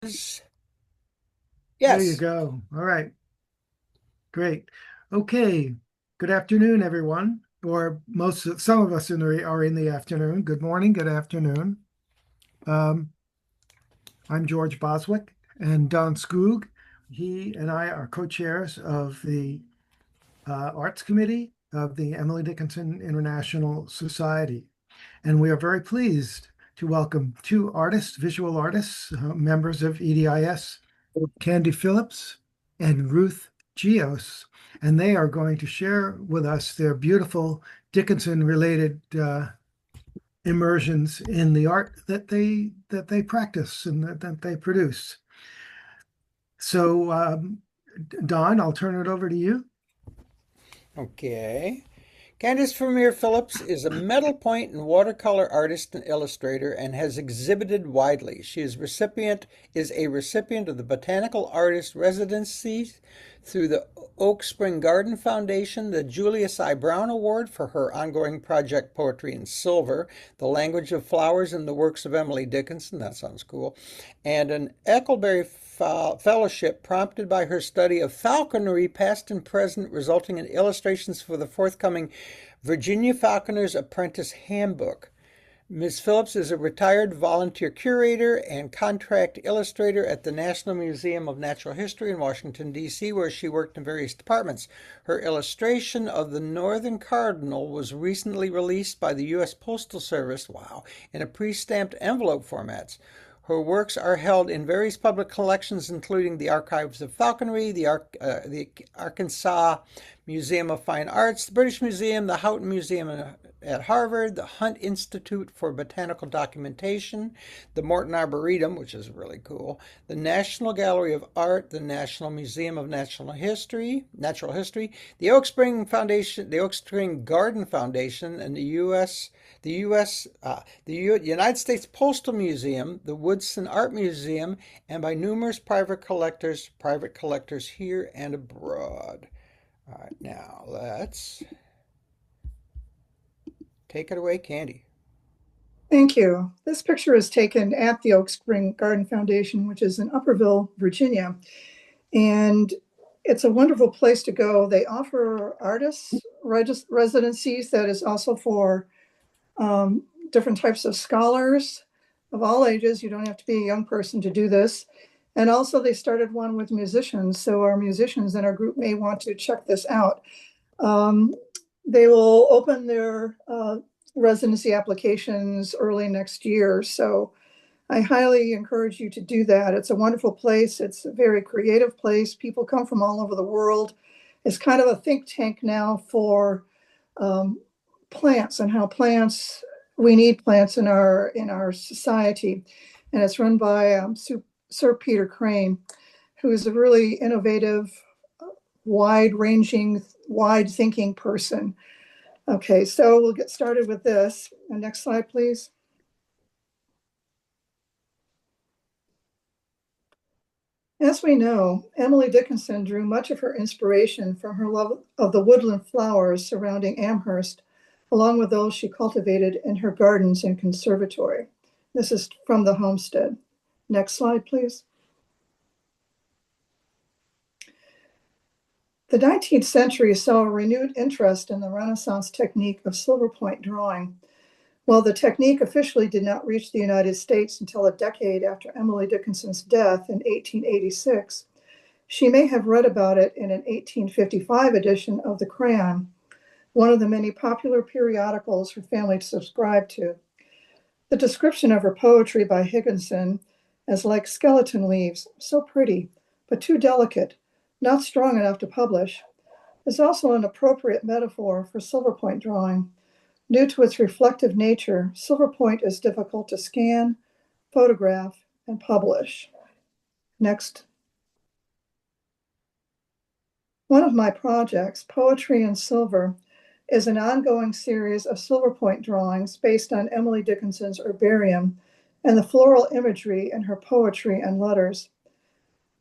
Yes. There you go. All right, great. Okay, good afternoon, everyone. Or some of us are in the afternoon. Good morning, good afternoon. Um, I'm George Boswick, and Don Skoog. He and I are co-chairs of the Arts Committee of the Emily Dickinson International Society. And we are very pleased to welcome two artists, visual artists, members of EDIS, Phillips and Ruth Geos, and they are going to share with us their beautiful Dickinson-related immersions in the art that they practice and that they produce. So, Don, I'll turn it over to you. Okay. Candice Vermeer Phillips is a metal point and watercolor artist and illustrator and has exhibited widely. She is a recipient of the Botanical Artist Residencies through the Oak Spring Garden Foundation, the Julius I. Brown Award for her ongoing project Poetry in Silver, The Language of Flowers and the Works of Emily Dickinson, that sounds cool, and an Ecclesbury Fellowship prompted by her study of falconry, past and present, resulting in illustrations for the forthcoming Virginia Falconer's Apprentice Handbook. Ms. Phillips is a retired volunteer curator and contract illustrator at the National Museum of Natural History in Washington, D.C., where she worked in various departments. Her illustration of the Northern Cardinal was recently released by the U.S. Postal Service, wow, in a pre-stamped envelope formats. Her works are held in various public collections, including the Archives of Falconry, the Arkansas Museum of Fine Arts, the British Museum, the Houghton Museum at Harvard, the Hunt Institute for Botanical Documentation, the Morton Arboretum, which is really cool, the National Gallery of Art, the National Museum of Natural History, the Oak Spring Foundation, the Oak Spring Garden Foundation, and the United States Postal Museum, the Woodson Art Museum, and by numerous private collectors here and abroad. All right, now let's take it away, Candy. Thank you. This picture is taken at the Oak Spring Garden Foundation, which is in Upperville, Virginia. And it's a wonderful place to go. They offer artists residencies that is also for different types of scholars of all ages. You don't have to be a young person to do this. And also, they started one with musicians. So, our musicians in our group may want to check this out. Um, they will open their residency applications early next year. So I highly encourage you to do that. It's a wonderful place. It's a very creative place. People come from all over the world. It's kind of a think tank now for um, plants and how plants we need plants in our society. And it's run by Sir Peter Crane, who is a really innovative, wide-ranging, wide-thinking person. Okay, so we'll get started with this. Next slide, please. As we know, Emily Dickinson drew much of her inspiration from her love of the woodland flowers surrounding Amherst, along with those she cultivated in her gardens and conservatory. This is from the homestead. Next slide, please. The 19th century saw a renewed interest in the Renaissance technique of silver point drawing. While the technique officially did not reach the United States until a decade after Emily Dickinson's death in 1886, she may have read about it in an 1855 edition of the Crayon, one of the many popular periodicals her family subscribed to. The description of her poetry by Higginson as like skeleton leaves, so pretty, but too delicate, not strong enough to publish, is also an appropriate metaphor for silver point drawing. Due to its reflective nature, silver point is difficult to scan, photograph, and publish. Next. One of my projects, Poetry in Silver, is an ongoing series of silver point drawings based on Emily Dickinson's herbarium and the floral imagery in her poetry and letters.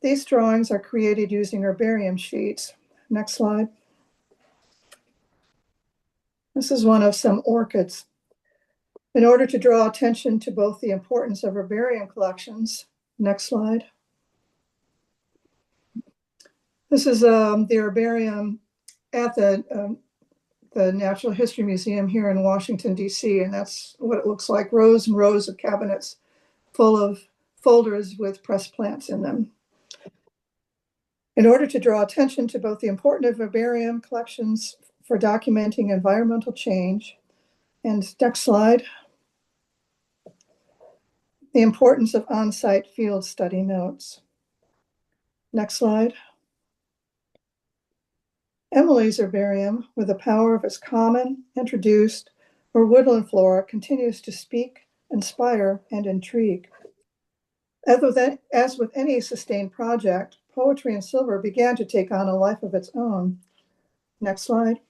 These drawings are created using herbarium sheets. Next slide. This is one of some orchids. In order to draw attention to both the importance of herbarium collections Next slide. This is the herbarium at the Natural History Museum here in Washington, D.C., and that's what it looks like, rows and rows of cabinets full of folders with pressed plants in them. In order to draw attention to both the importance of herbarium collections for documenting environmental change, and next slide, the importance of on-site field study notes. Next slide. Emily's herbarium, with the power of its common, introduced, or woodland flora, continues to speak, inspire, and intrigue. As with any sustained project, Poetry in Silver began to take on a life of its own. Next slide.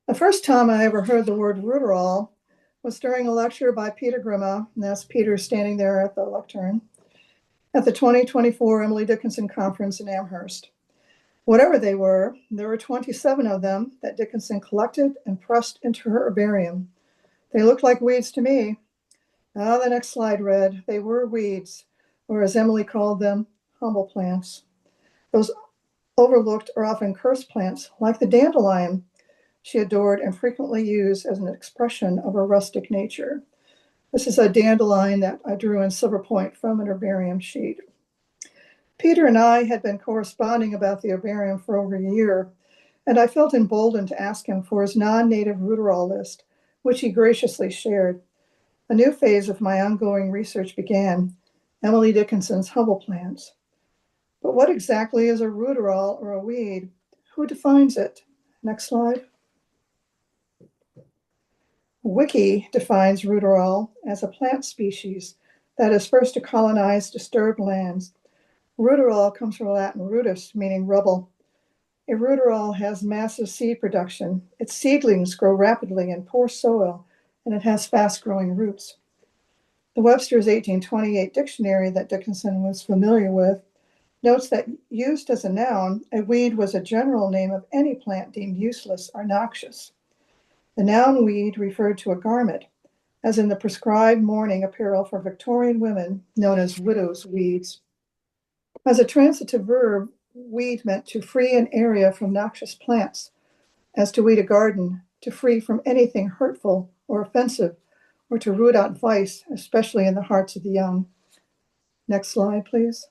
The first time I ever heard the word ruderol was during a lecture by Peter Grimme, and that's Peter standing there at the lectern, at the 2024 Emily Dickinson Conference in Amherst. Whatever they were, there were 27 of them that Dickinson collected and pressed into her herbarium. They looked like weeds to me. The next slide read, they were weeds, or as Emily called them, humble plants. Those overlooked or often cursed plants, like the dandelion, she adored and frequently used as an expression of her rustic nature. This is a dandelion that I drew in Silver Point from an herbarium sheet. Peter and I had been corresponding about the herbarium for over a year, and I felt emboldened to ask him for his non-native ruderol list, which he graciously shared. A new phase of my ongoing research began, Emily Dickinson's humble plants. But what exactly is a ruderol or a weed? Who defines it? Next slide. Wiki defines ruderol as a plant species that is first to colonize disturbed lands. Ruderol comes from Latin rudus, meaning rubble. A ruderol has massive seed production. Its seedlings grow rapidly in poor soil, and it has fast-growing roots. The Webster's 1828 dictionary that Dickinson was familiar with notes that used as a noun, a weed was a general name of any plant deemed useless or noxious. The noun weed referred to a garment, as in the prescribed mourning apparel for Victorian women known as widows' weeds. As a transitive verb, weed meant to free an area from noxious plants, as to weed a garden, to free from anything hurtful or offensive, or to root out vice, especially in the hearts of the young. Next slide, please.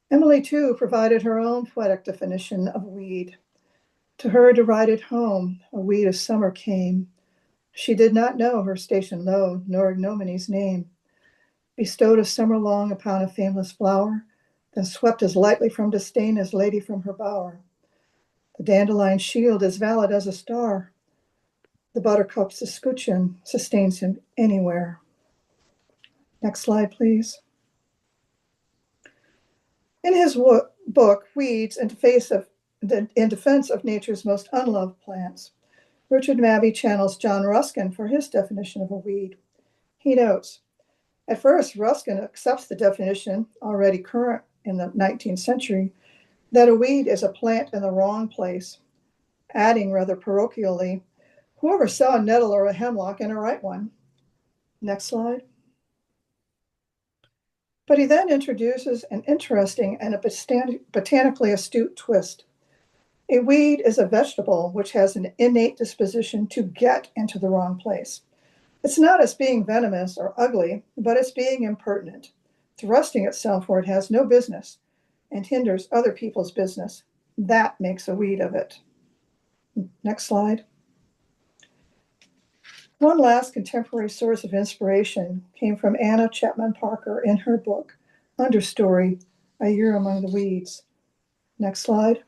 Emily, too, provided her own poetic definition of weed. To her derided home, a weed of summer came. She did not know her station low, nor ignomony's name. Bestowed a summer long upon a fameless flower, then swept as lightly from disdain as lady from her bower. The dandelion's shield is valid as a star. The buttercup's escutcheon sustains him anywhere. Next slide, please. In his book, Weeds in Defense of Nature's Most Unloved Plants, Richard Mabey channels John Ruskin for his definition of a weed. He notes, at first, Ruskin accepts the definition, already current in the 19th century, that a weed is a plant in the wrong place, adding rather parochially, whoever saw a nettle or a hemlock in a right one. Next slide. But he then introduces an interesting and a botanically astute twist. A weed is a vegetable which has an innate disposition to get into the wrong place. It's not as being venomous or ugly, but it's being impertinent, thrusting itself where it has no business and hinders other people's business. That makes a weed of it. Next slide. One last contemporary source of inspiration came from Anna Chapman Parker in her book, Understory, A Year Among the Weeds. Next slide.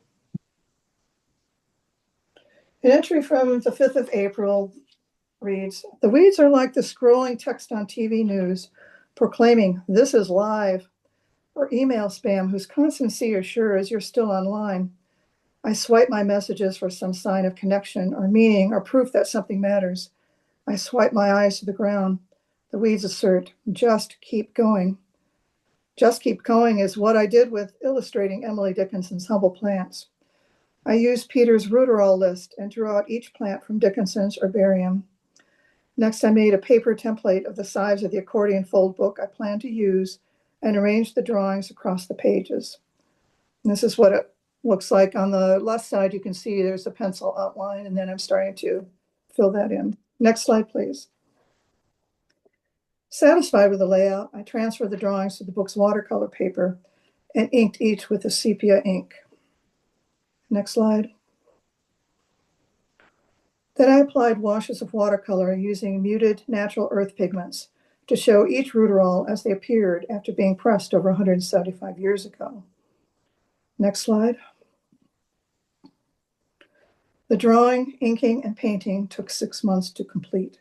An entry from the 5th of April reads, the weeds are like the scrolling text on TV news proclaiming this is live, or email spam whose constancy assures you're still online. I swipe my messages for some sign of connection or meaning or proof that something matters. I swipe my eyes to the ground. The weeds assert, just keep going. Just keep going is what I did with illustrating Emily Dickinson's humble plants. I used Peter's ruderol list and drew out each plant from Dickinson's herbarium. Next, I made a paper template of the size of the accordion fold book I plan to use and arranged the drawings across the pages. And this is what it looks like. On the left side, you can see there's a pencil outline, and then I'm starting to fill that in. Next slide, please. Satisfied with the layout, I transferred the drawings to the book's watercolor paper and inked each with a sepia ink. Next slide. Then I applied washes of watercolor using muted natural earth pigments to show each ruderol as they appeared after being pressed over 175 years ago. Next slide. The drawing, inking, and painting took 6 months to complete.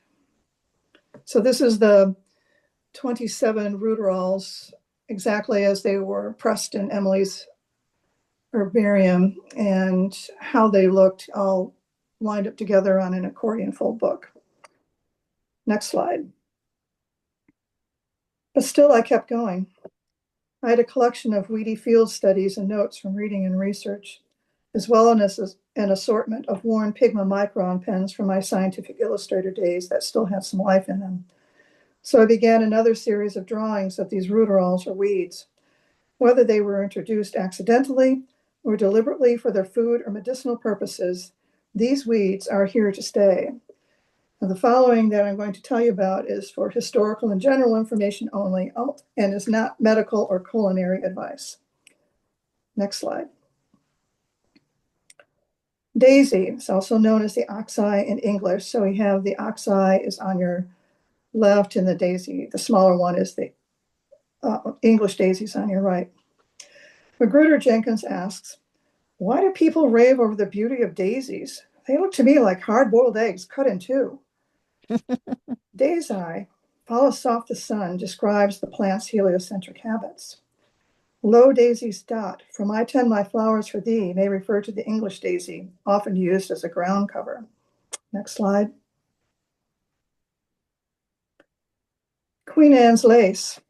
So this is the 27 ruderols exactly as they were pressed in Emily's herbarium, and how they looked all lined up together on an accordion fold book. Next slide. But still, I kept going. I had a collection of weedy field studies and notes from reading and research, as well as an assortment of worn Pigma Micron pens from my scientific illustrator days that still had some life in them. So I began another series of drawings of these ruderols or weeds. Whether they were introduced accidentally or deliberately for their food or medicinal purposes, these weeds are here to stay. Now, the following that I'm going to tell you about is for historical and general information only and is not medical or culinary advice. Next slide. Daisy is also known as the oxeye in English. So we have the oxeye is on your left and the daisy, the smaller one is the English daisies on your right. Magruder Jenkins asks, why do people rave over the beauty of daisies? They look to me like hard-boiled eggs cut in two. Daisy, follows soft the sun, describes the plant's heliocentric habits. Low daisies dot, from I tend my flowers for thee, may refer to the English daisy, often used as a ground cover. Next slide. Queen Anne's lace,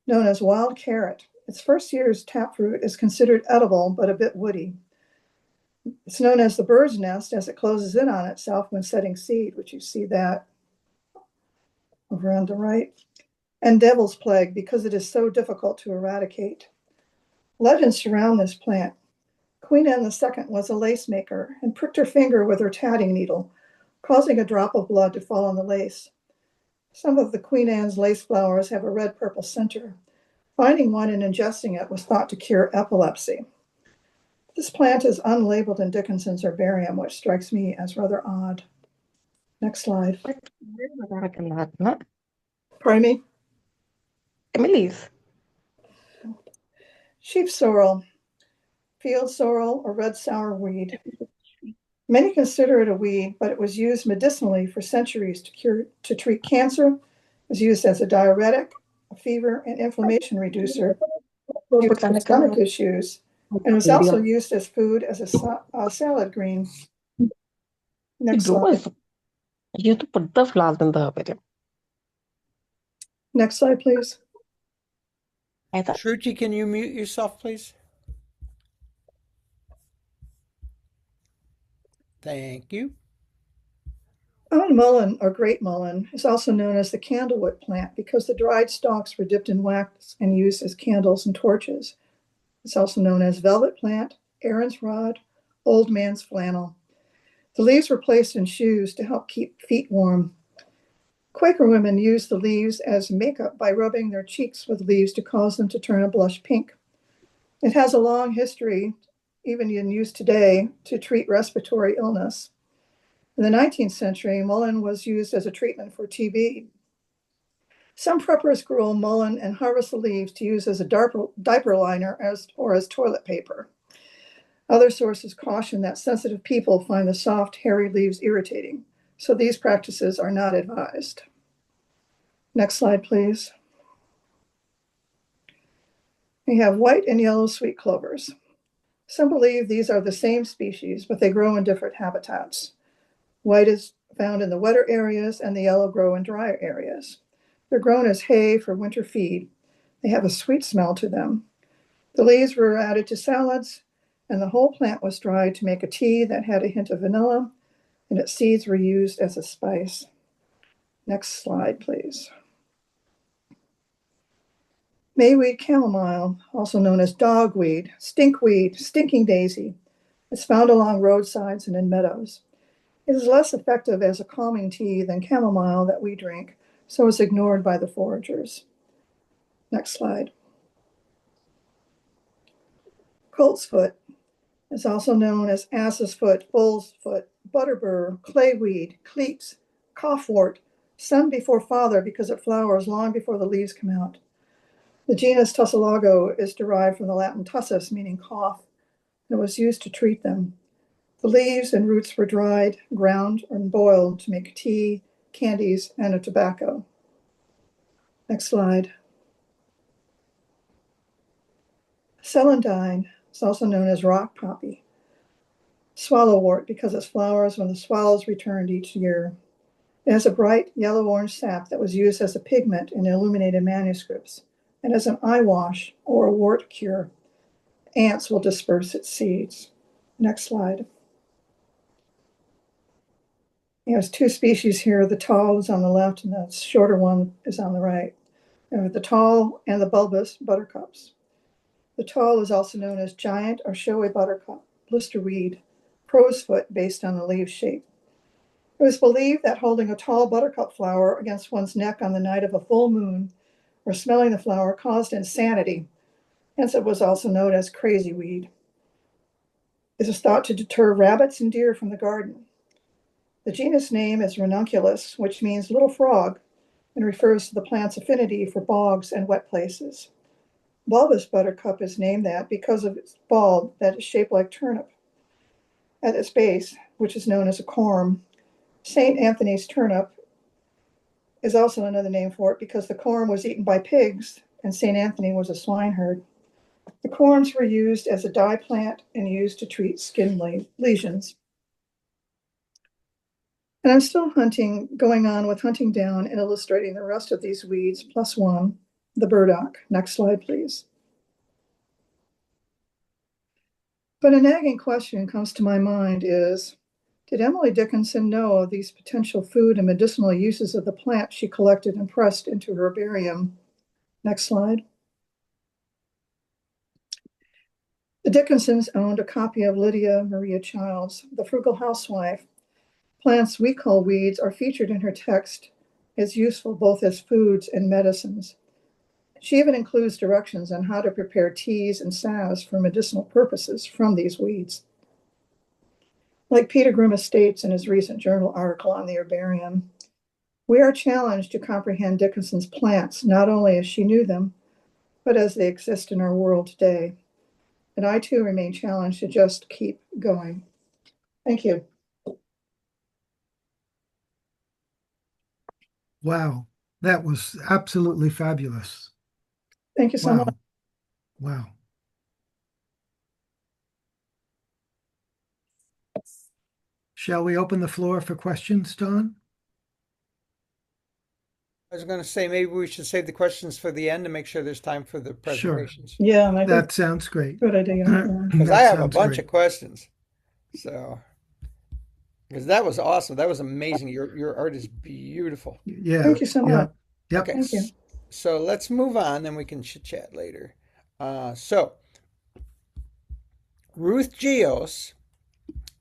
known as wild carrot. Its first year's taproot is considered edible, but a bit woody. It's known as the bird's nest as it closes in on itself when setting seed, which you see that over on the right. And devil's plague, because it is so difficult to eradicate. Legends surround this plant. Queen Anne II was a lace maker and pricked her finger with her tatting needle, causing a drop of blood to fall on the lace. Some of the Queen Anne's lace flowers have a red-purple center. Finding one and ingesting it was thought to cure epilepsy. This plant is unlabeled in Dickinson's herbarium, which strikes me as rather odd. Next slide. Pardon me? Emily's. Sheep sorrel, field sorrel, or red sour weed. Many consider it a weed, but it was used medicinally for centuries to treat cancer. It was used as a diuretic, a fever and inflammation reducer, used for stomach issues, and was also used as food as a salad green. Next slide. Next slide, please. Shruti, can you mute yourself, please? Thank you. Mullein, or great mullein, is also known as the candlewood plant because the dried stalks were dipped in wax and used as candles and torches. It's also known as velvet plant, Aaron's rod, old man's flannel. The leaves were placed in shoes to help keep feet warm. Quaker women used the leaves as makeup by rubbing their cheeks with leaves to cause them to turn a blush pink. It has a long history, even in use today, to treat respiratory illness. In the 19th century, mullein was used as a treatment for TB. Some preppers grow mullein and harvest the leaves to use as a diaper liner or as toilet paper. Other sources caution that sensitive people find the soft, hairy leaves irritating, so these practices are not advised. Next slide, please. We have white and yellow sweet clovers. Some believe these are the same species, but they grow in different habitats. White is found in the wetter areas and the yellow grow in drier areas. They're grown as hay for winter feed. They have a sweet smell to them. The leaves were added to salads, and the whole plant was dried to make a tea that had a hint of vanilla, and its seeds were used as a spice. Next slide, please. Mayweed chamomile, also known as dogweed, stinkweed, stinking daisy. It's found along roadsides and in meadows. It is less effective as a calming tea than chamomile that we drink, so it's ignored by the foragers. Next slide. Coltsfoot is also known as ass's foot, bull's foot, butterbur, clayweed, cleats, coughwort, son before father because it flowers long before the leaves come out. The genus Tussilago is derived from the Latin tussus, meaning cough, and was used to treat them. The leaves and roots were dried, ground, and boiled to make tea, candies, and a tobacco. Next slide. Celandine is also known as rock poppy. Swallowwort because it flowers when the swallows returned each year. It has a bright yellow-orange sap that was used as a pigment in illuminated manuscripts and as an eye wash or a wart cure. Ants will disperse its seeds. Next slide. There's two species here. The tall is on the left and the shorter one is on the right. The tall and the bulbous buttercups. The tall is also known as giant or showy buttercup, blisterweed, crowsfoot based on the leaf shape. It was believed that holding a tall buttercup flower against one's neck on the night of a full moon or smelling the flower caused insanity. Hence it was also known as crazy weed. It is thought to deter rabbits and deer from the garden. The genus name is ranunculus, which means little frog, and refers to the plant's affinity for bogs and wet places. Bulbous buttercup is named that because of its bulb that is shaped like turnip. At its base, which is known as a corm, St. Anthony's turnip is also another name for it because the corm was eaten by pigs and St. Anthony was a swineherd. The corms were used as a dye plant and used to treat skin lesions. And I'm still going on with hunting down and illustrating the rest of these weeds, plus one, the burdock. Next slide, please. But a nagging question comes to my mind is, did Emily Dickinson know of these potential food and medicinal uses of the plant she collected and pressed into her herbarium? Next slide. The Dickinsons owned a copy of Lydia Maria Child's The Frugal Housewife. Plants we call weeds are featured in her text as useful both as foods and medicines. She even includes directions on how to prepare teas and salves for medicinal purposes from these weeds. Like Peter Grimes states in his recent journal article on the herbarium, we are challenged to comprehend Dickinson's plants not only as she knew them, but as they exist in our world today. And I too remain challenged to just keep going. Thank you. Wow, that was absolutely fabulous. Thank you so much. Wow. Shall we open the floor for questions, Don? I was going to say maybe we should save the questions for the end to make sure there's time for the presentations. Sure. Yeah, that sounds great. Good idea. Because I have a bunch of questions. So, because that was awesome. That was amazing. Your art is beautiful. Yeah. Thank you so much. Yep. Okay. Thank you. So let's move on, then we can chit chat later. So Ruth Geos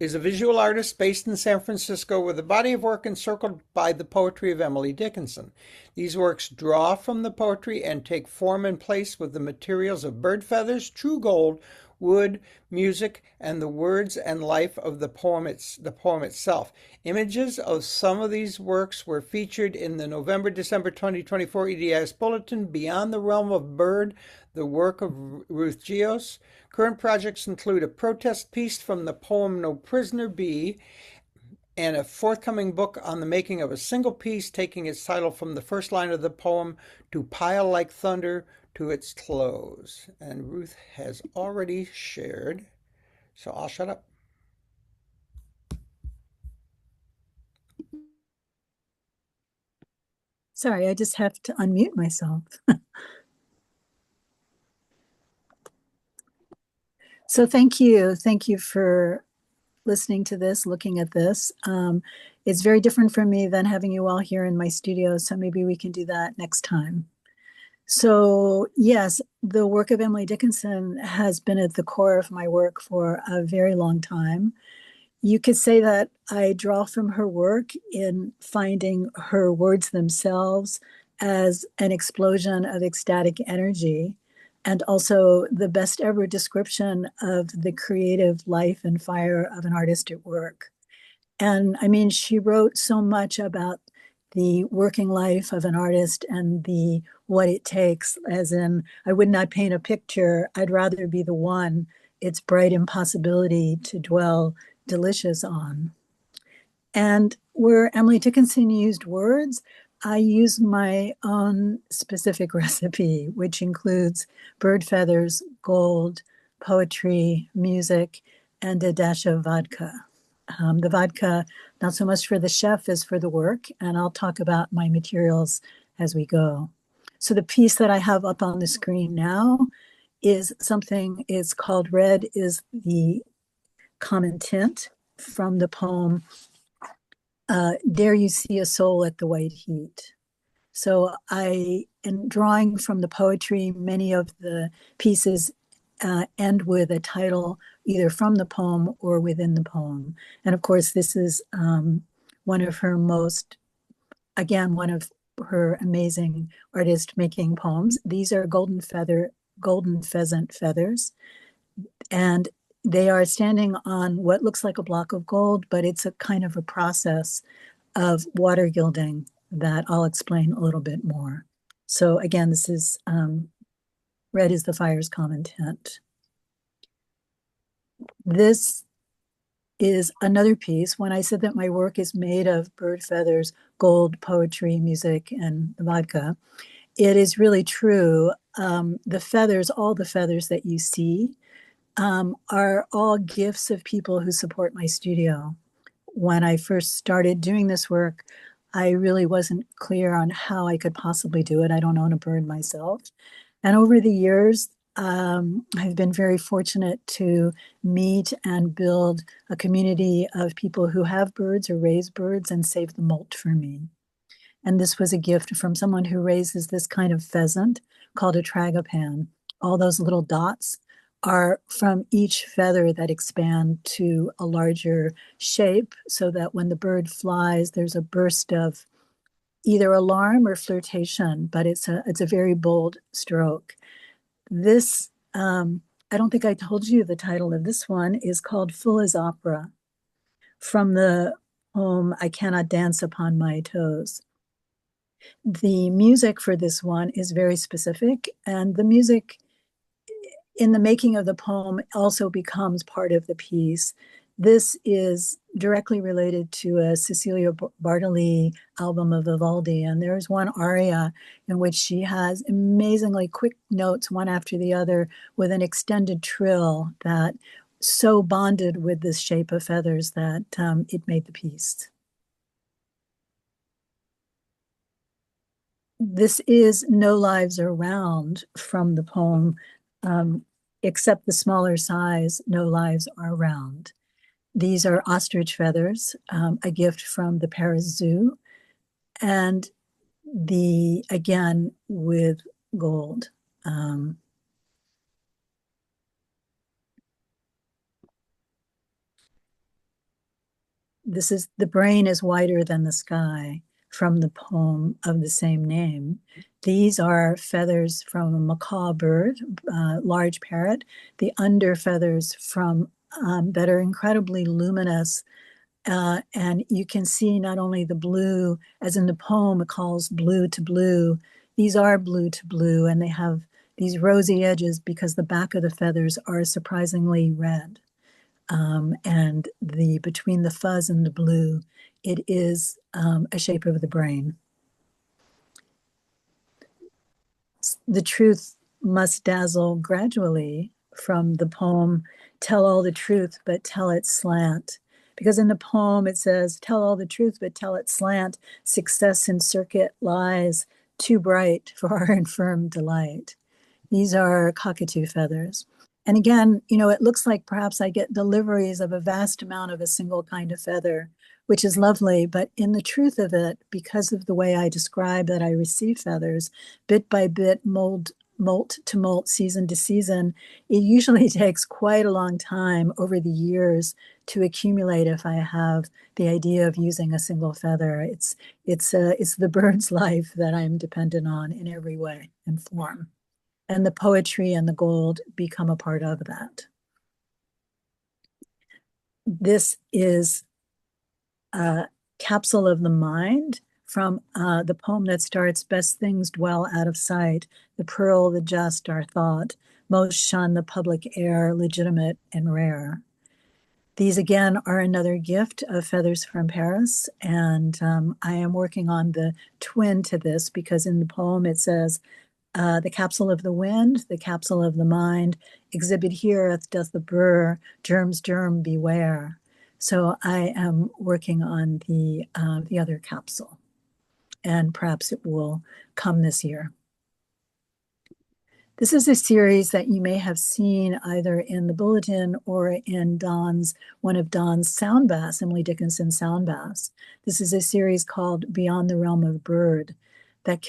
is a visual artist based in San Francisco with a body of work encircled by the poetry of Emily Dickinson. These works draw from the poetry and take form and place with the materials of bird feathers, true gold, wood, music, and the words and life of the poem itself. Images of some of these works were featured in the November-December 2024 EDIS Bulletin, Beyond the Realm of Bird, the work of Ruth Geos. Current projects include a protest piece from the poem No Prisoner Bee and a forthcoming book on the making of a single piece taking its title from the first line of the poem, To Pile Like Thunder, to its close. And Ruth has already shared, so I'll shut up. Sorry, I just have to unmute myself. So thank you. Thank you for listening to this, looking at this. it's very different for me than having you all here in my studio. So maybe we can do that next time. So yes, the work of Emily Dickinson has been at the core of my work for a very long time. You could say that I draw from her work in finding her words themselves as an explosion of ecstatic energy, and also the best ever description of the creative life and fire of an artist at work. And I mean, she wrote so much about the working life of an artist and the what it takes, as in, I would not paint a picture, I'd rather be the one its bright impossibility to dwell delicious on. And where Emily Dickinson used words, I use my own specific recipe, which includes bird feathers, gold, poetry, music, and a dash of vodka. The vodka, not so much for the chef as for the work, and I'll talk about my materials as we go. So the piece that I have up on the screen now is something, it's called Red is the Common Tint from the poem There You See a Soul at the White Heat. So I am drawing from the poetry. Many of the pieces end with a title either from the poem or within the poem. And of course, this is one of her most, again, one of her amazing artist making poems. These are golden pheasant feathers. And they are standing on what looks like a block of gold, but it's a kind of a process of water gilding that I'll explain a little bit more. So again, this is Red is the Fire's Common Tint. This is another piece. When I said that my work is made of bird feathers, gold, poetry, music, and vodka, it is really true. The feathers, all the feathers that you see, are all gifts of people who support my studio. When I first started doing this work, I really wasn't clear on how I could possibly do it. I don't own a bird myself. And over the years, I've been very fortunate to meet and build a community of people who have birds or raise birds and save the molt for me. And this was a gift from someone who raises this kind of pheasant called a tragopan. All those little dots are from each feather that expand to a larger shape so that when the bird flies, there's a burst of either alarm or flirtation, but it's a very bold stroke. This, I don't think I told you the title of this one is called Full as Opera from the poem I Cannot Dance Upon My Toes. The music for this one is very specific, and the music in the making of the poem also becomes part of the piece. This is directly related to a Cecilia Bartoli album of Vivaldi, and there's one aria in which she has amazingly quick notes, one after the other, with an extended trill that so bonded with this shape of feathers that it made the piece. This is No Lives Around from the poem, except the smaller size, No Lives Are Round. These are ostrich feathers, a gift from the Paris Zoo, and again, with gold. This is The Brain is Wider Than the Sky from the poem of the same name. These are feathers from a macaw bird, large parrot, the under feathers from that are incredibly luminous. And you can see not only the blue, as in the poem, it calls blue to blue. These are blue to blue, and they have these rosy edges because the back of the feathers are surprisingly red. And between the fuzz and the blue, it is a shape of the brain. The truth must dazzle gradually from the poem, Tell All the Truth, but Tell It Slant. Because in the poem it says, tell all the truth, but tell it slant. Success in circuit lies too bright for our infirm delight. These are cockatoo feathers. And again, it looks like perhaps I get deliveries of a vast amount of a single kind of feather which is lovely. But in the truth of it, because of the way I describe that I receive feathers, bit by bit, molt to molt, season to season, it usually takes quite a long time over the years to accumulate if I have the idea of using a single feather. It's the bird's life that I'm dependent on in every way and form. And the poetry and the gold become a part of that. This is a capsule of the mind from the poem that starts, "Best things dwell out of sight, the pearl, the just are thought, most shun the public air, legitimate and rare." These again are another gift of Feathers from Paris, and I am working on the twin to this, because in the poem it says, "The capsule of the wind, the capsule of the mind, exhibit here doth the burr, germs germ beware." So I am working on the other capsule, and perhaps it will come this year. This is a series that you may have seen either in the bulletin or in one of Don's sound baths, Emily Dickinson sound baths. This is a series called Beyond the Realm of Bird that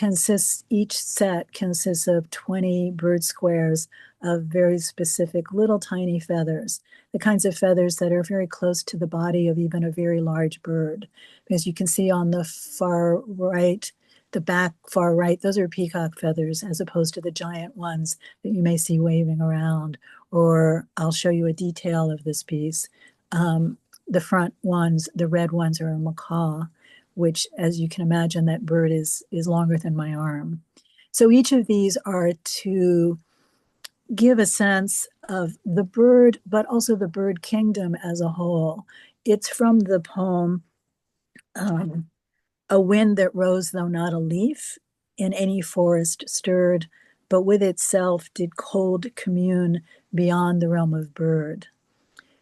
each set consists of 20 bird squares of very specific little tiny feathers, the kinds of feathers that are very close to the body of even a very large bird. Because you can see on the far right, the back far right, those are peacock feathers as opposed to the giant ones that you may see waving around. Or I'll show you a detail of this piece. The front ones, the red ones, are a macaw, which, as you can imagine, that bird is longer than my arm. So each of these are to give a sense of the bird, but also the bird kingdom as a whole. It's from the poem, "A wind that rose, though not a leaf, in any forest stirred, but with itself did cold commune beyond the realm of bird."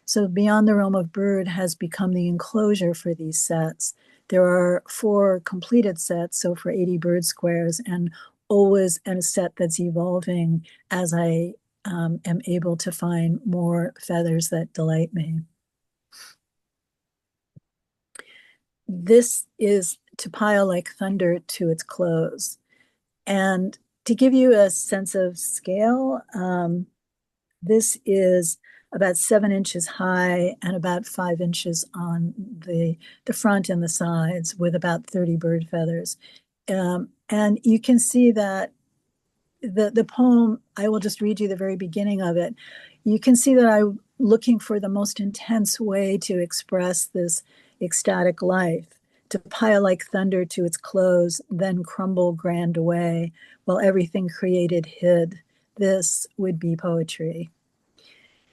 So Beyond the Realm of Bird has become the enclosure for these sets. There are 4 completed sets, so for 80 bird squares, and always a set that's evolving as I am able to find more feathers that delight me. This is To Pile Like Thunder to Its Close. And to give you a sense of scale, this is about 7 inches high and about 5 inches on the front and the sides, with about 30 bird feathers. And you can see that the poem, I will just read you the very beginning of it. You can see that I'm looking for the most intense way to express this ecstatic life. To pile like thunder to its close, then crumble grand away, while everything created hid. This would be poetry.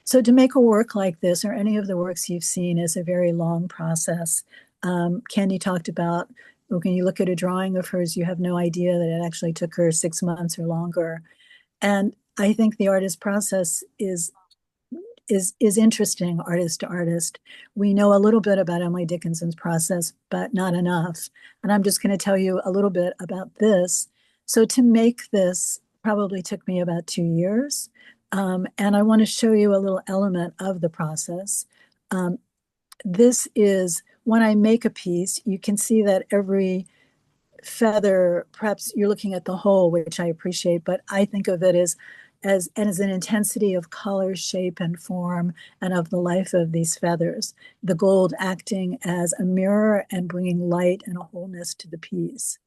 So to make a work like this, or any of the works you've seen, is a very long process. Kandi talked about, when you look at a drawing of hers, you have no idea that it actually took her 6 months or longer. And I think the artist process is interesting, artist to artist. We know a little bit about Emily Dickinson's process, but not enough. And I'm just going to tell you a little bit about this. So to make this probably took me about 2 years. And I want to show you a little element of the process. This is when I make a piece, you can see that every feather, perhaps you're looking at the whole, which I appreciate, but I think of it as an intensity of color, shape, and form, and of the life of these feathers. The gold acting as a mirror and bringing light and a wholeness to the piece.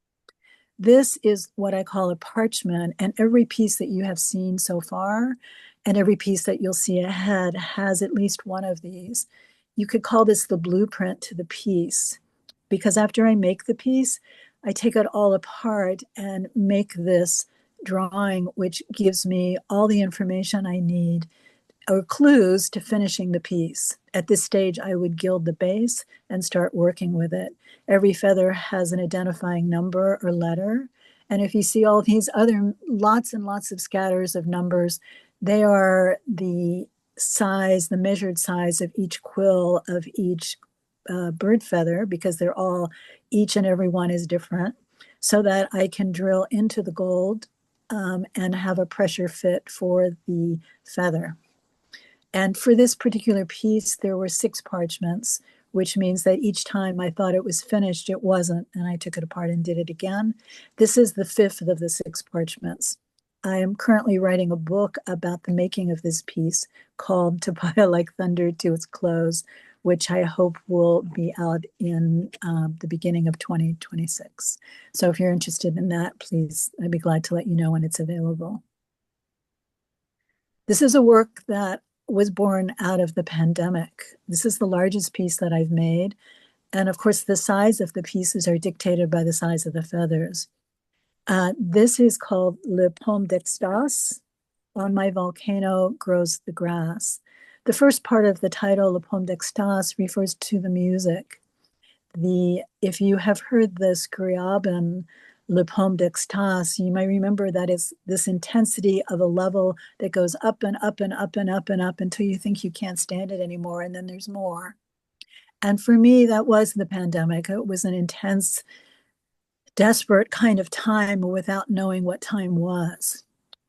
This is what I call a parchment, and every piece that you have seen so far, and every piece that you'll see ahead, has at least one of these. You could call this the blueprint to the piece, because after I make the piece, I take it all apart and make this drawing, which gives me all the information I need, or clues to finishing the piece. At this stage, I would gild the base and start working with it. Every feather has an identifying number or letter. And if you see all these other lots and lots of scatters of numbers, they are the size, the measured size of each quill of each bird feather, because they're all, each and every one is different, so that I can drill into the gold and have a pressure fit for the feather. And for this particular piece, there were 6 parchments, which means that each time I thought it was finished, it wasn't, and I took it apart and did it again. This is the 5th of the 6 parchments. I am currently writing a book about the making of this piece called To Pile Like Thunder to Its Close, which I hope will be out in the beginning of 2026. So if you're interested in that, please, I'd be glad to let you know when it's available. This is a work that was born out of the pandemic. This is the largest piece that I've made. And of course, the size of the pieces are dictated by the size of the feathers. This is called Le Pomme d'Extase. On my volcano grows the grass. The first part of the title, Le Pomme d'Extase, refers to the music. If you have heard the Scriabin, Le Pomme d'Extase, you might remember that it's this intensity of a level that goes up and up and up and up and up until you think you can't stand it anymore, and then there's more. And for me, that was the pandemic. It was an intense, desperate kind of time without knowing what time was.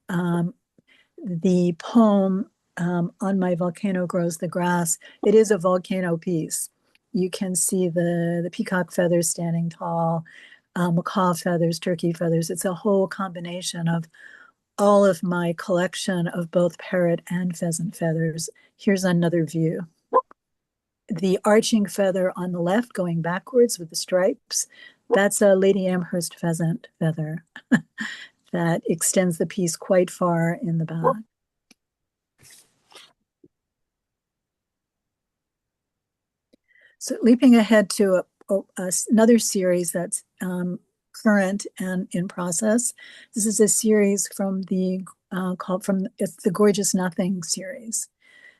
The poem, On My Volcano Grows the Grass, it is a volcano piece. You can see the peacock feathers standing tall, macaw feathers, turkey feathers. It's a whole combination of all of my collection of both parrot and pheasant feathers. Here's another view. The arching feather on the left going backwards with the stripes, that's a Lady Amherst pheasant feather that extends the piece quite far in the back. So leaping ahead to another series that's current and in process. This is a series from it's the Gorgeous Nothing series.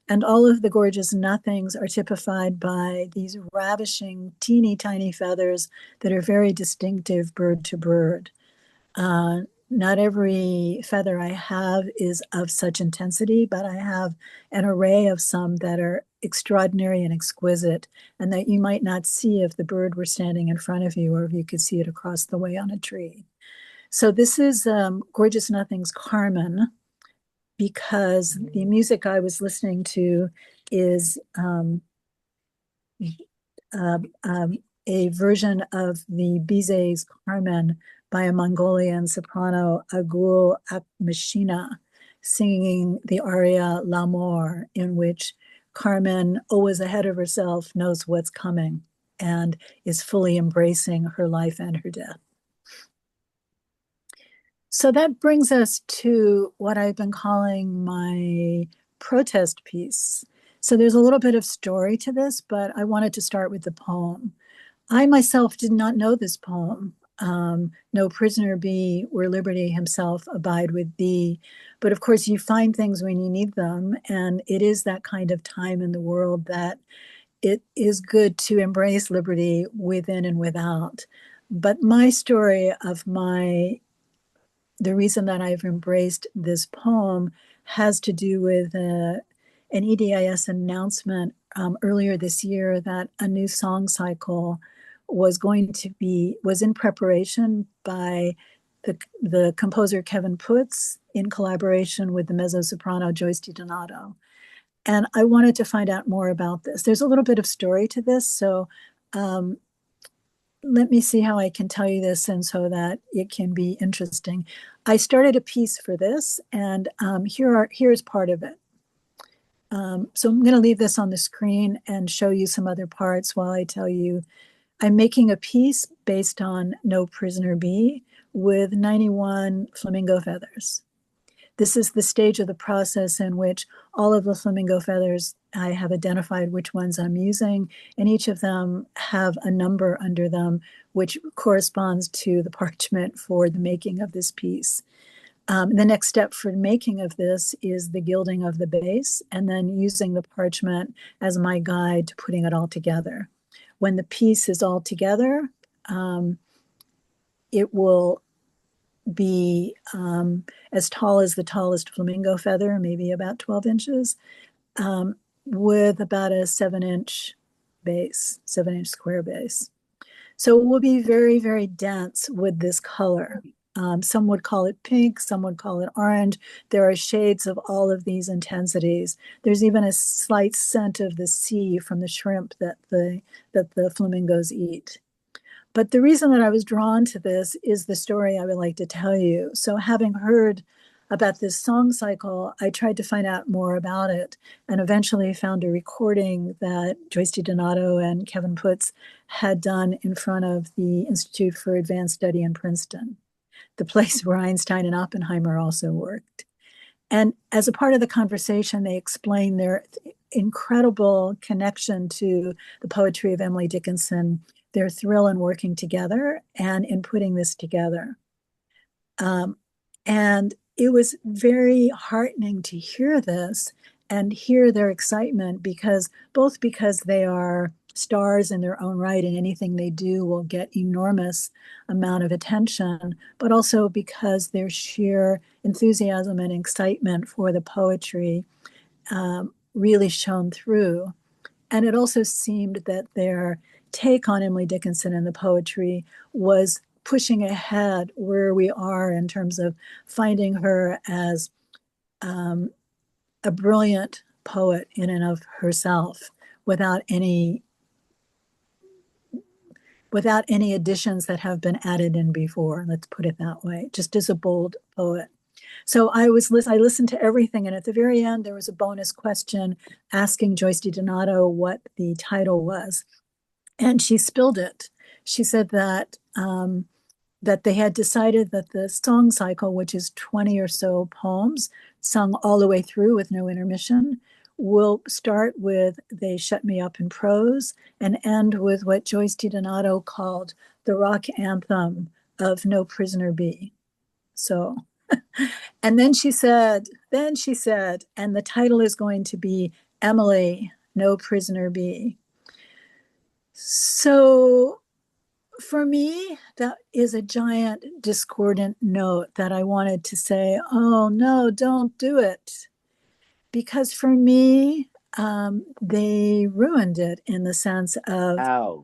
And all of the Gorgeous Nothings are typified by these ravishing, teeny tiny feathers that are very distinctive bird to bird. Not every feather I have is of such intensity, but I have an array of some that are extraordinary and exquisite, and that you might not see if the bird were standing in front of you or if you could see it across the way on a tree. So this is Gorgeous Nothing's Carmen, because the music I was listening to is a version of the Bizet's Carmen by a Mongolian soprano, Agul Akmashina, singing the aria L'amour, in which Carmen, always ahead of herself, knows what's coming and is fully embracing her life and her death. So that brings us to what I've been calling my protest piece. So there's a little bit of story to this, but I wanted to start with the poem. I myself did not know this poem. No prisoner be where liberty himself abide with thee. But of course, you find things when you need them. And it is that kind of time in the world that it is good to embrace liberty within and without. But my story of the reason that I've embraced this poem has to do with an EDIS announcement earlier this year that a new song cycle was in preparation by the composer Kevin Putz in collaboration with the mezzo-soprano Joyce DiDonato. And I wanted to find out more about this. There's a little bit of story to this, so let me see how I can tell you this and so that it can be interesting. I started a piece for this, and here's part of it. So I'm going to leave this on the screen and show you some other parts while I tell you. I'm making a piece based on No Prisoner Be with 91 flamingo feathers. This is the stage of the process in which all of the flamingo feathers, I have identified which ones I'm using, and each of them have a number under them, which corresponds to the parchment for the making of this piece. The next step for making of this is the gilding of the base, and then using the parchment as my guide to putting it all together. When the piece is all together, it will be as tall as the tallest flamingo feather, maybe about 12 inches, with about a 7-inch base, 7-inch square base. So it will be very, very dense with this color. Some would call it pink, some would call it orange. There are shades of all of these intensities. There's even a slight scent of the sea from the shrimp that the flamingos eat. But the reason that I was drawn to this is the story I would like to tell you. So having heard about this song cycle, I tried to find out more about it and eventually found a recording that Joyce DiDonato and Kevin Putz had done in front of the Institute for Advanced Study in Princeton, the place where Einstein and Oppenheimer also worked. And as a part of the conversation, they explained their incredible connection to the poetry of Emily Dickinson, their thrill in working together and in putting this together. And it was very heartening to hear this and hear their excitement because they are stars in their own right and anything they do will get enormous amount of attention, but also because their sheer enthusiasm and excitement for the poetry really shone through. And it also seemed that their take on Emily Dickinson and the poetry was pushing ahead where we are in terms of finding her as a brilliant poet in and of herself without any additions that have been added in before, let's put it that way, just as a bold poet. So I listened to everything, and at the very end, there was a bonus question asking Joyce DiDonato what the title was, and she spilled it. She said that that they had decided that the song cycle, which is 20 or so poems sung all the way through with no intermission, will start with They Shut Me Up in Prose and end with what Joyce DiDonato called the rock anthem of No Prisoner Be. So, and then she said, and the title is going to be Emily, No Prisoner Be. So for me, that is a giant discordant note that I wanted to say, oh no, don't do it. Because for me, they ruined it in the sense of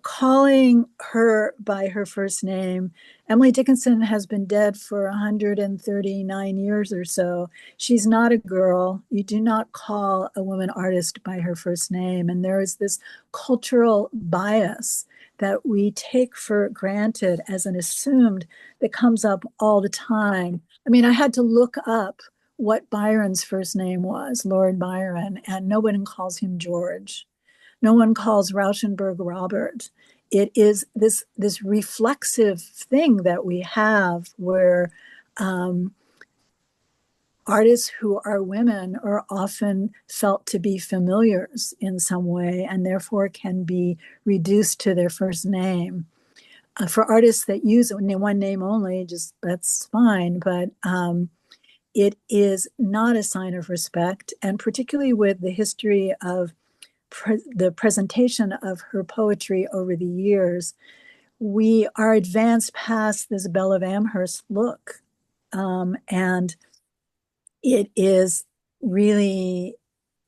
calling her by her first name. Emily Dickinson has been dead for 139 years or so. She's not a girl. You do not call a woman artist by her first name. And there is this cultural bias that we take for granted as an assumed that comes up all the time. I mean, I had to look up what Byron's first name was, Lord Byron, and no one calls him George. No one calls Rauschenberg Robert. It is this reflexive thing that we have where artists who are women are often felt to be familiars in some way and therefore can be reduced to their first name. For artists that use one name only, just that's fine, but it is not a sign of respect, and particularly with the history of the presentation of her poetry over the years, we are advanced past this Belle of Amherst look. And it is really,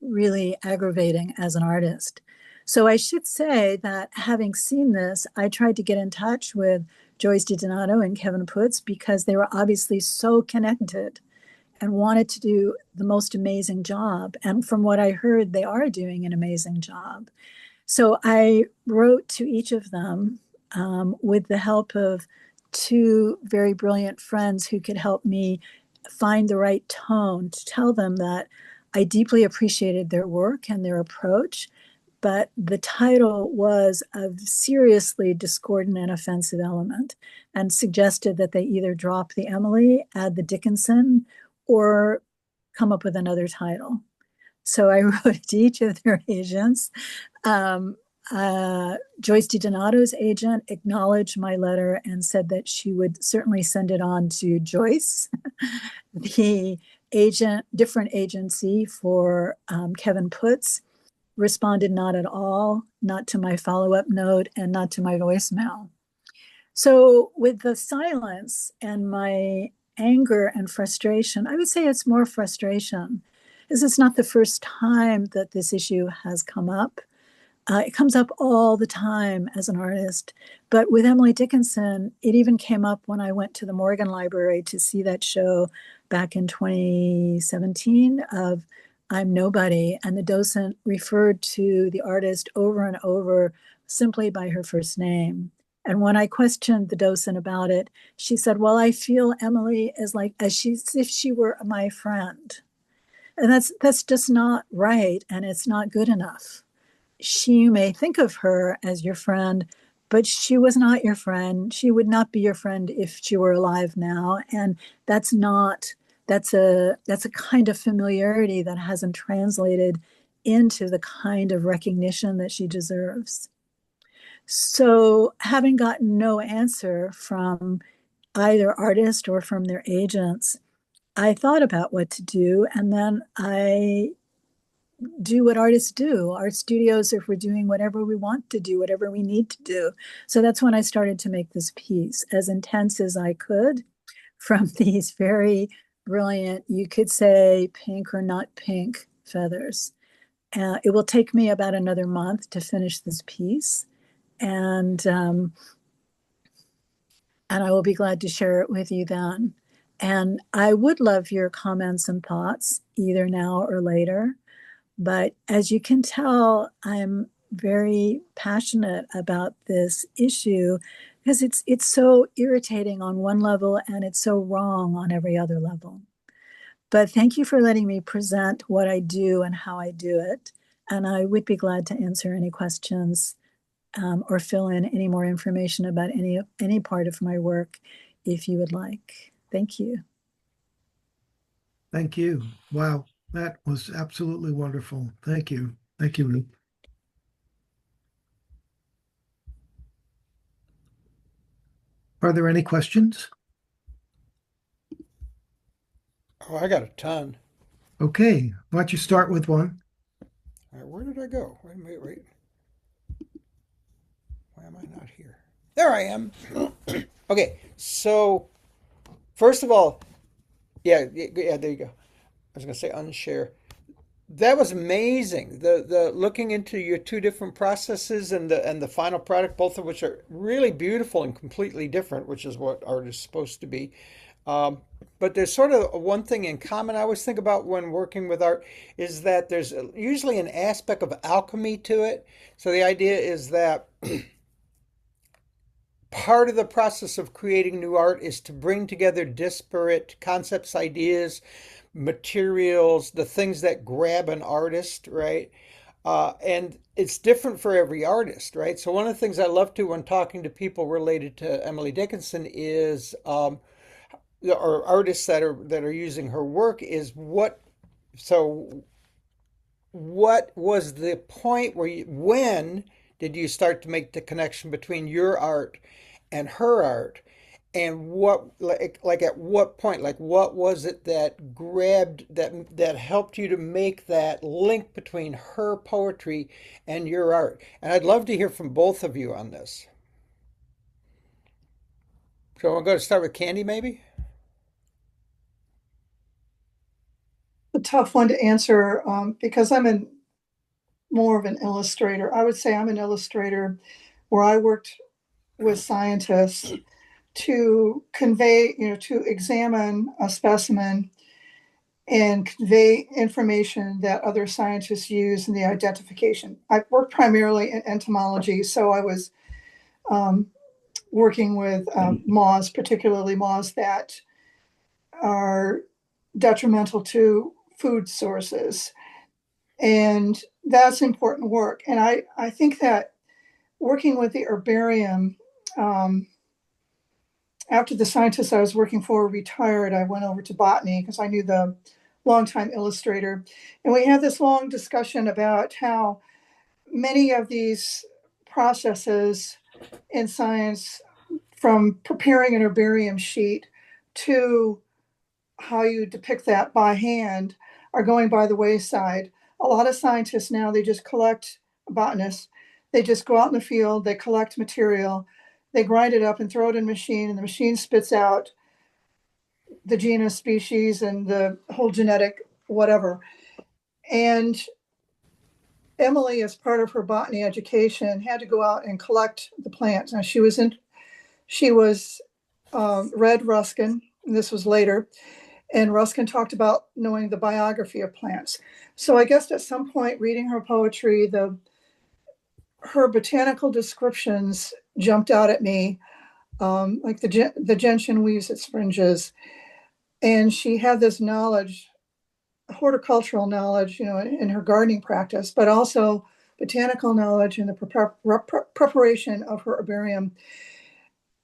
really aggravating as an artist. So I should say that having seen this, I tried to get in touch with Joyce DiDonato and Kevin Putz because they were obviously so connected and wanted to do the most amazing job. And from what I heard, they are doing an amazing job. So I wrote to each of them with the help of two very brilliant friends who could help me find the right tone to tell them that I deeply appreciated their work and their approach, but the title was a seriously discordant and offensive element and suggested that they either drop the Emily, add the Dickinson, or come up with another title. So I wrote to each of their agents. Joyce DiDonato's agent acknowledged my letter and said that she would certainly send it on to Joyce. The different agency for Kevin Putz responded not at all, not to my follow-up note, and not to my voicemail. So with the silence and my anger and frustration, I would say it's more frustration. This is not the first time that this issue has come up. It comes up all the time as an artist. But with Emily Dickinson, it even came up when I went to the Morgan Library to see that show back in 2017 of I'm Nobody. And the docent referred to the artist over and over simply by her first name. And when I questioned the docent about it, she said, well, I feel Emily is like as if she were my friend. And that's just not right. And it's not good enough. You may think of her as your friend, but she was not your friend. She would not be your friend if she were alive now. And that's a kind of familiarity that hasn't translated into the kind of recognition that she deserves. So having gotten no answer from either artist or from their agents, I thought about what to do. And then I do what artists do. Art studios, if we're doing whatever we want to do, whatever we need to do. So that's when I started to make this piece as intense as I could from these very brilliant, you could say pink or not pink feathers. It will take me about another month to finish this piece. And I will be glad to share it with you then. And I would love your comments and thoughts either now or later. But as you can tell, I'm very passionate about this issue because it's so irritating on one level and it's so wrong on every other level. But thank you for letting me present what I do and how I do it. And I would be glad to answer any questions or fill in any more information about any part of my work if you would like. Thank you. Thank you. Wow. That was absolutely wonderful. Thank you. Thank you, Ruth. Are there any questions? Oh, I got a ton. Okay. Why don't you start with one? All right, where did I go? Wait. Why am I not here? There I am. Okay, so first of all, yeah, there you go. I was gonna say unshare. That was amazing. The looking into your two different processes and the final product, both of which are really beautiful and completely different, which is what art is supposed to be. But there's sort of one thing in common I always think about when working with art is that there's usually an aspect of alchemy to it. So the idea is that part of the process of creating new art is to bring together disparate concepts, ideas, materials, the things that grab an artist, right? And it's different for every artist, right? So one of the things I love to when talking to people related to Emily Dickinson is, or artists that are using her work is what. So what was the point when did you start to make the connection between your art and her art? And what like at what point, like what was it that grabbed that helped you to make that link between her poetry and your art? And I'd love to hear from both of you on this. So I'm going to start with Candy, maybe. A tough one to answer because I'm more of an illustrator. I would say I'm an illustrator where I worked with scientists to convey, to examine a specimen and convey information that other scientists use in the identification. I worked primarily in entomology, so I was working with moths, particularly moths that are detrimental to food sources. And that's important work. And I think that working with the herbarium, after the scientists I was working for retired, I went over to botany because I knew the longtime illustrator. And we had this long discussion about how many of these processes in science, from preparing an herbarium sheet to how you depict that by hand, are going by the wayside. A lot of scientists now, they just collect, botanists, they just go out in the field, they collect material, they grind it up and throw it in a machine, and the machine spits out the genus, species, and the whole genetic whatever. And Emily, as part of her botany education, had to go out and collect the plants. Now she was read Ruskin, and this was later, and Ruskin talked about knowing the biography of plants. So I guess at some point reading her poetry, her botanical descriptions jumped out at me, like the gentian weaves its fringes. And she had this knowledge, horticultural knowledge, in her gardening practice, but also botanical knowledge in the preparation of her herbarium.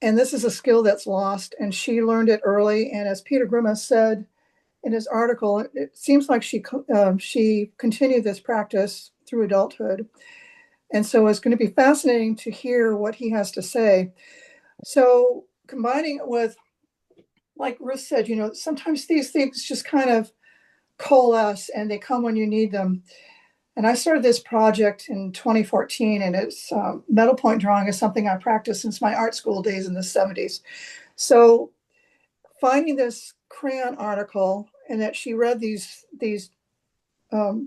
And this is a skill that's lost, and she learned it early. And as Peter Grimace said in his article, it seems like she continued this practice through adulthood. And so it's going to be fascinating to hear what he has to say. So combining it with, like Ruth said, sometimes these things just kind of coalesce and they come when you need them. And I started this project in 2014, and it's metal point drawing is something I practiced since my art school days in the 70s. So finding this crayon article, and that she read these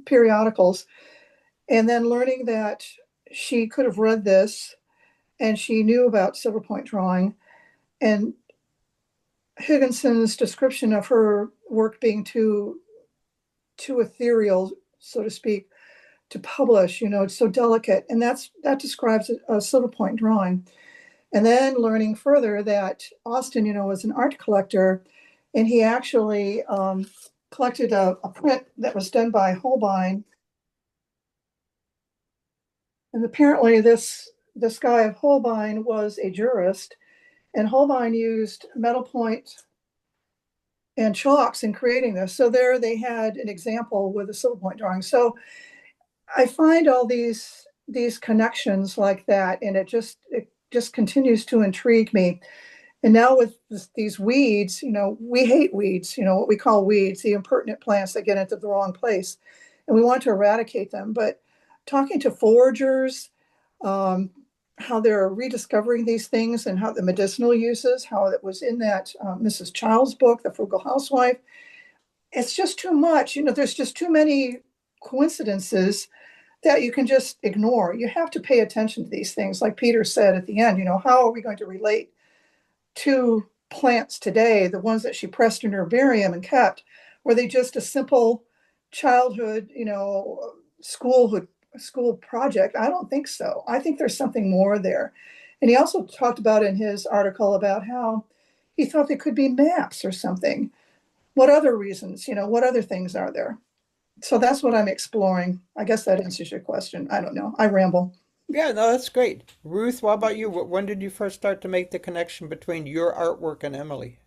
periodicals, and then learning that she could have read this and she knew about silver point drawing, and Higginson's description of her work being too ethereal, so to speak, to publish. It's so delicate, and that describes a silver point drawing. And then learning further that Austin, was an art collector, and he actually collected a print that was done by Holbein. And apparently this guy of Holbein was a jurist, and Holbein used metal point and chalks in creating this. So there they had an example with a silver point drawing. So I find all these connections like that, and it just continues to intrigue me. And now with these weeds, we hate weeds, what we call weeds, the impertinent plants that get into the wrong place, and we want to eradicate them. But talking to foragers, how they're rediscovering these things and how the medicinal uses, how it was in that Mrs. Child's book, The Frugal Housewife, it's just too much. There's just too many coincidences that you can just ignore. You have to pay attention to these things. Like Peter said at the end, how are we going to relate to plants today, the ones that she pressed in her herbarium and kept? Were they just a simple childhood, school project? I don't think so. I think there's something more there. And he also talked about in his article about how he thought they could be maps or something. What other reasons, what other things are there? So that's what I'm exploring. I guess that answers your question. I don't know. I ramble. Yeah, no, that's great. Ruth, what about you? When did you first start to make the connection between your artwork and Emily?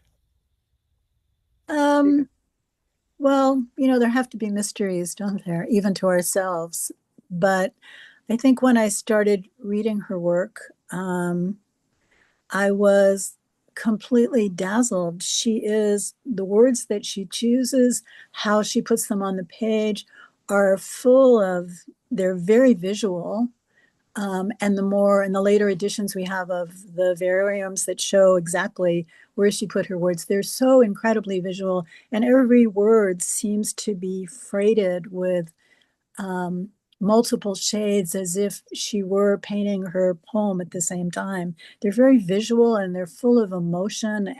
Well, there have to be mysteries, don't there, even to ourselves. But I think when I started reading her work, I was completely dazzled. The words that she chooses, how she puts them on the page are they're very visual. And in the later editions we have of the variums that show exactly where she put her words, they're so incredibly visual, and every word seems to be freighted with multiple shades, as if she were painting her poem at the same time. They're very visual, and they're full of emotion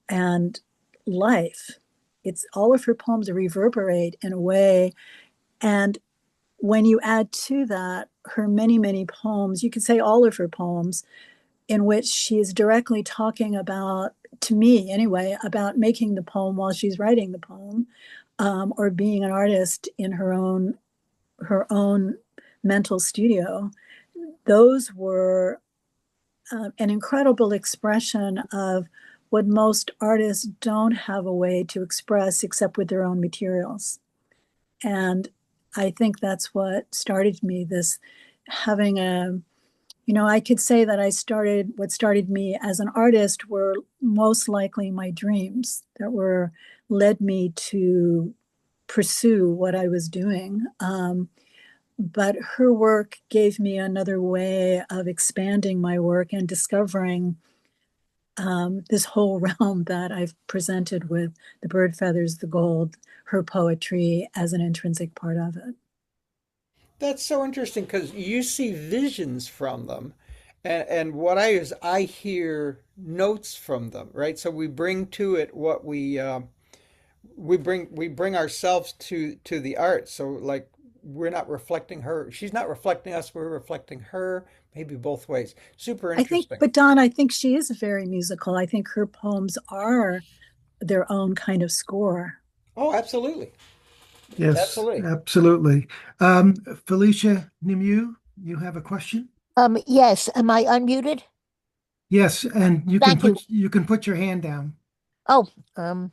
and life. It's all of her poems reverberate in a way. And when you add to that her many, many poems, you could say all of her poems, in which she is directly talking about, to me anyway, about making the poem while she's writing the poem, or being an artist in her own mental studio. Those were an incredible expression of what most artists don't have a way to express except with their own materials. And I think that's what started me, this having I could say that what started me as an artist were most likely my dreams that led me to pursue what I was doing. But her work gave me another way of expanding my work and discovering this whole realm that I've presented with the bird feathers, the gold, her poetry as an intrinsic part of it. That's so interesting because you see visions from them. And what I is I hear notes from them, right? So we bring to it what we bring ourselves to the art. So like we're not reflecting her. She's not reflecting us, we're reflecting her, maybe both ways. Super I think, interesting. but Don, I think she is very musical. I think her poems are their own kind of score. Oh, absolutely. Yes, Absolutely. absolutely. Felicia Nemu, you have a question? Yes. Am I unmuted? Yes, and Thank you. you can put your hand down. Oh, um,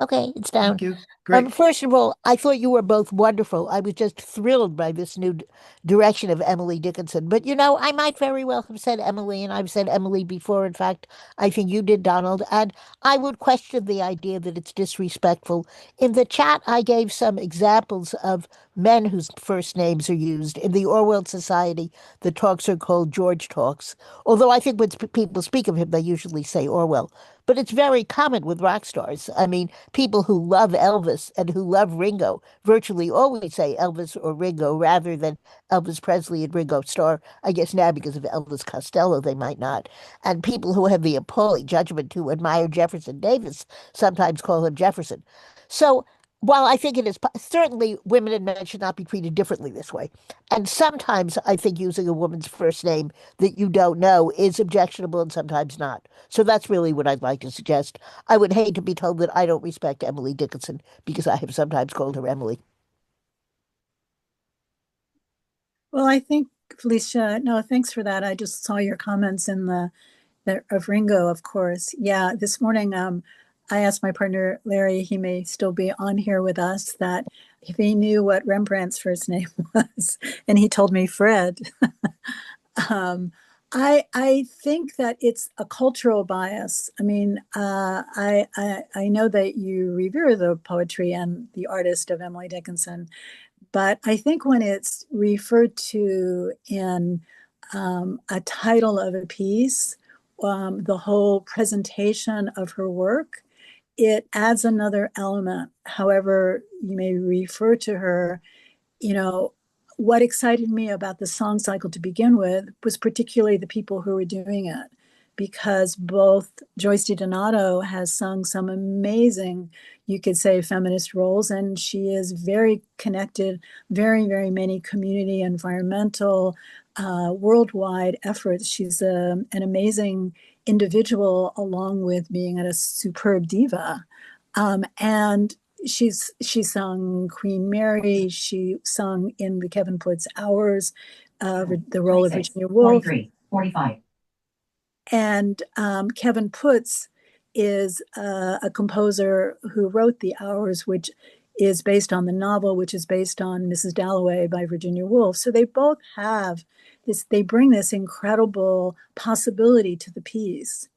okay, it's down. Thank you. Great. First of all, I thought you were both wonderful. I was just thrilled by this new direction of Emily Dickinson. But I might very well have said Emily, and I've said Emily before. In fact, I think you did, Donald. And I would question the idea that it's disrespectful. In the chat, I gave some examples of men whose first names are used. In the Orwell Society, the talks are called George Talks. Although I think when people speak of him, they usually say Orwell. But it's very common with rock stars. I mean, people who love Elvis and who love Ringo virtually always say Elvis or Ringo rather than Elvis Presley and Ringo Starr. I guess now because of Elvis Costello, they might not. And people who have the appalling judgment to admire Jefferson Davis sometimes call him Jefferson. So while I think it is certainly women and men should not be treated differently this way. And sometimes I think using a woman's first name that you don't know is objectionable and sometimes not. So that's really what I'd like to suggest. I would hate to be told that I don't respect Emily Dickinson because I have sometimes called her Emily. Well, I think, Felicia, no, thanks for that. I just saw your comments in the of Ringo, of course. Yeah, this morning I asked my partner Larry, he may still be on here with us, that if he knew what Rembrandt's first name was, and he told me Fred. I think that it's a cultural bias. I mean, I know that you revere the poetry and the artist of Emily Dickinson, but I think when it's referred to in a title of a piece, the whole presentation of her work, it adds another element. However, you may refer to her, you know, what excited me about the song cycle to begin with was particularly the people who were doing it, because both Joyce DiDonato has sung some amazing, you could say, feminist roles, and she is very connected, very, very many community, environmental, worldwide efforts. She's an amazing individual, along with being a superb diva. And she sung Queen Mary. She sung in the Kevin Puts Hours, the role of Virginia Woolf. 43, 45. And Kevin Puts is a composer who wrote The Hours, which is based on the novel, which is based on Mrs. Dalloway by Virginia Woolf. So they both have this, they bring this incredible possibility to the piece.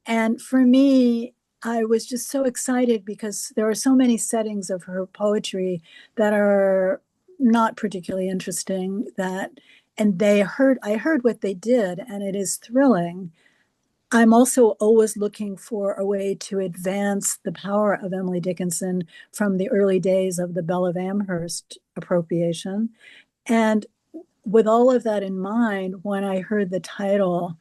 And for me, I was just so excited because there are so many settings of her poetry that are not particularly interesting, and I heard what they did, and it is thrilling. I'm also always looking for a way to advance the power of Emily Dickinson from the early days of the Belle of Amherst appropriation. And with all of that in mind, when I heard the title,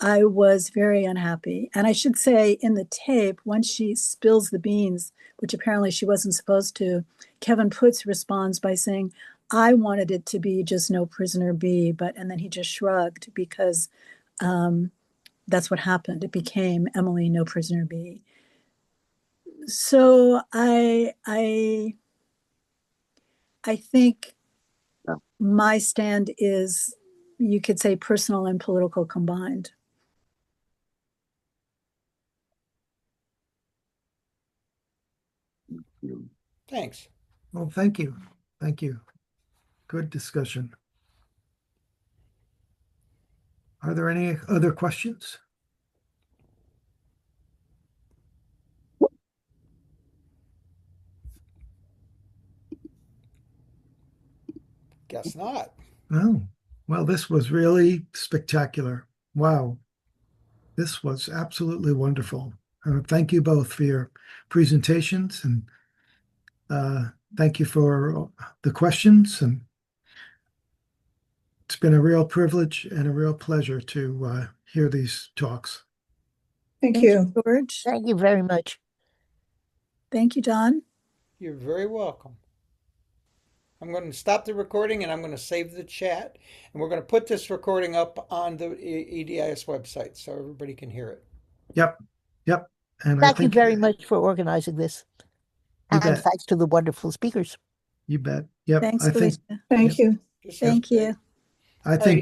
I was very unhappy. And I should say, in the tape, once she spills the beans, which apparently she wasn't supposed to, Kevin Puts responds by saying, I wanted it to be just No Prisoner B, and then he just shrugged, because that's what happened. It became Emily No Prisoner B. So I think my stand is, you could say, personal and political combined. Thanks. Well, thank you. Thank you. Good discussion. Are there any other questions? Guess not. Oh, well, this was really spectacular. Wow. This was absolutely wonderful. Thank you both for your presentations and thank you for the questions, and it's been a real privilege and a real pleasure to hear these talks. Thank you. George. Thank you very much. Thank you, Don. You're very welcome. I'm going to stop the recording and I'm going to save the chat. And we're going to put this recording up on the EDIS website so everybody can hear it. Yep. And Thank you very much for organizing this. You And bet. thanks to the wonderful speakers. You bet. Yep. Thanks, I think Felicia. Thank you. Just Thank you. I think